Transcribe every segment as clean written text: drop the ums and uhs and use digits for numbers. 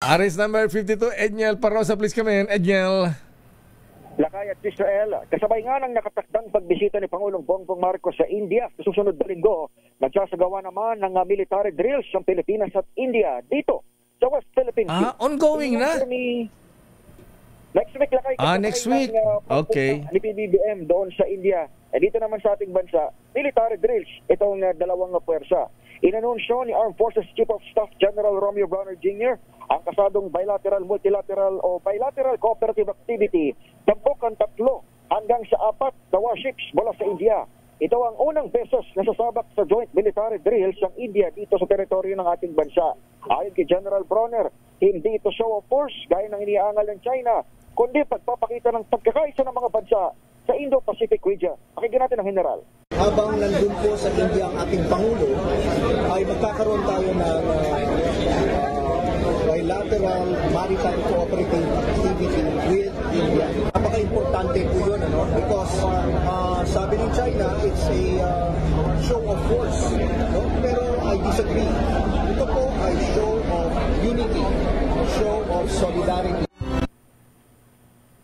Aris number 52, Edniel Parosa, please come in. Edniel. Lakay at Israel, kasabay nga ng nakatakdang pagbisita ni Pangulong Bongbong Marcos sa India sa susunod na linggo, nagsasagawa naman ng military drills ng Pilipinas at India dito sa West Philippine Sea. Ongoing na? Next week, Lakay. Next week. Okay. Ni PBBM doon sa India. Dito naman sa ating bansa, military drills itong dalawang puwersa. Inanunsyo ni Armed Forces Chief of Staff General Romeo Brawner Jr. ang kasadong bilateral, multilateral o bilateral cooperative activity tampukan 3 hanggang sa 4 na warships mula sa India. Ito ang unang beses na sasabak sa joint military drills ng India dito sa teritoryo ng ating bansa. Ayon kay General Brawner, hindi ito show of force gaya ng iniangal ng China, kundi pagpapakita ng pagkakaisa ng mga bansa sa Indo-Pacific region. Pakinggan natin ang General. Habang nandun po sa India ang ating Pangulo, ay magkakaroon tayo ng bilateral maritime cooperative activity with India. Napaka-importante po yun, because sabi ng China, it's a show of force. Pero I disagree. Ito po ay show of unity, show of solidarity.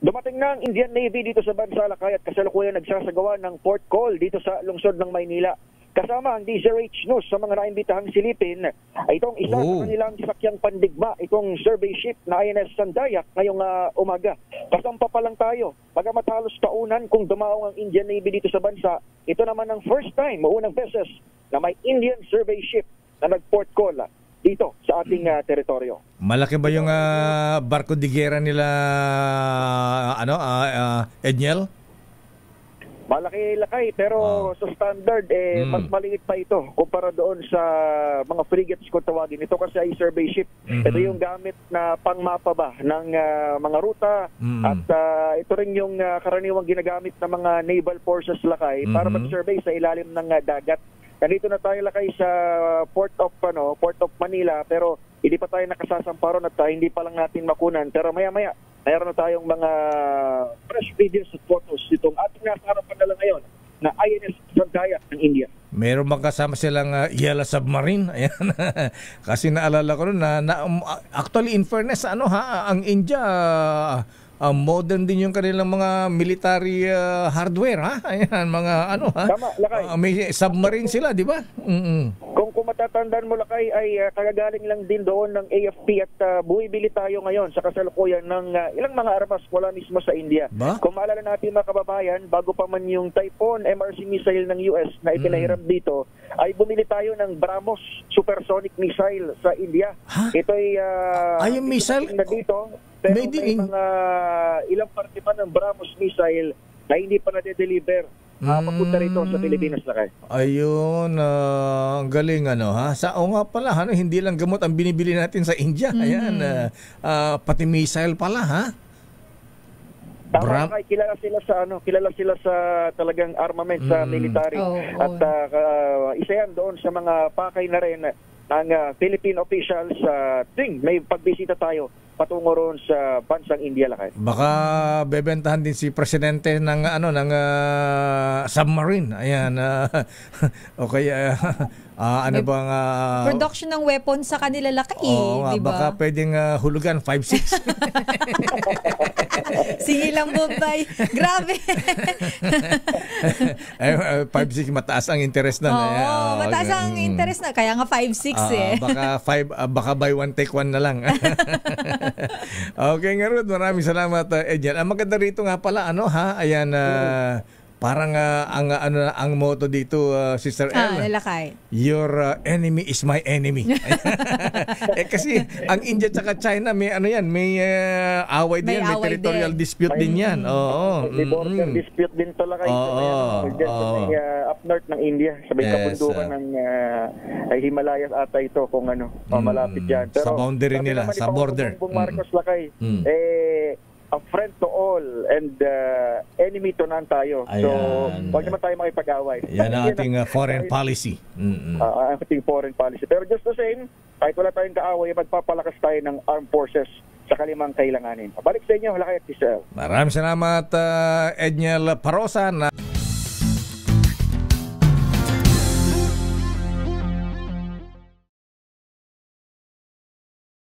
Dumating na ang Indian Navy dito sa bansa, Lakay, at kasalukuyan nagsasagawa ng port call dito sa lungsod ng Maynila. Kasama ang DZRH News sa mga naimbitahang silipin ay itong isa sa kanilang sakyang pandigma, itong survey ship na INS Sandayak ngayong umaga. Kasampa pa lang tayo, bagamat halos taunan kung dumaong ang Indian Navy dito sa bansa, ito naman ang first time, unang beses na may Indian survey ship na nag-port call dito sa ating teritoryo. Malaki ba yung barko de guerra nila, Edniel? Malaki, Lakay, pero sa standard mas maliit pa ito kumpara doon sa mga frigates kung tawagin. Ito kasi ay survey ship. Ito yung gamit na pangmapa ba ng mga ruta at ito rin yung karaniwang ginagamit ng mga naval forces, Lakay, para mag-survey sa ilalim ng dagat. Nandito na tayo, Lakay, sa Port of Manila, pero hindi pa tayo nakasasamparon at hindi pa lang natin makunan. Pero maya-maya, mayroon na tayong mga fresh videos at photos itong ating nasa harapan na lang ngayon na INS Sandayak ng India. Meron bang kasama silang Yellow Submarine? Ayan. Kasi naalala ko na actually, in fairness, ang India, modern din yung kanilang mga military hardware, ha? Ayan, mga Tama, Lakay. May submarine sila, di ba? Kung matatandaan mo, Lakay, ay kagagaling lang din doon ng AFP at buwibili tayo ngayon sa kasalukuyan ng ilang mga armas mula mismo sa India. Ba? Kung maalala natin, mga kababayan, bago pa man yung Typhoon MRC missile ng US na ipinahiram dito, ay bumili tayo ng BrahMos supersonic missile sa India. Ha? Ito ay yung missile na dito, pero may mga ilang parte pa ng BrahMos missile na hindi pa na-deliver papunta rito sa Pilipinas, Lakay. Ayun, ang galing nga pala, hindi lang gamot ang binibili natin sa India. Ayan, pati missile pala, ha? Tama, Lakay, kilala sila sa talagang armament sa military. At isa yan doon sa mga pakay na rin ng Philippine officials tuwing may pagbisita tayo patungo roon sa bansang India, Lakay. Baka bebentahan din si presidente ng submarine. Ayan, o kaya bang production ng weapons sa kanila, Lakay, di ba? Baka pwedeng hulugan 5-6. Sige lang, Bombay. Grabe. 5-6 mataas ang interest na. Mataas ang interest na, kaya nga 5-6 baka buy one take one na lang. Okay nga, Ruth, maraming salamat, Edniel. Ang maganda rito nga pala, ayan, parang ang motto dito, Sister El, Lakay, your enemy is my enemy. Kasi ang India at China may may away din, may territorial dispute din yan. May border dispute din to, Lakay. May up north ng India, sa may kabundukan ng Himalayas ata ito, kung malapit yan. Pero sa boundary nila, sa border. Marcos, Lakay, a friend to all and enemy to none tayo. Ayan. So, huwag naman tayo makipag-away. Yan ang ating foreign policy. Ang ating foreign policy. Pero just the same, kahit wala tayong kaaway, magpapalakas tayo ng armed forces sa kalimang kailanganin. Balik sa inyo, Lakay at Israel. Maraming salamat, Edniel Parosa.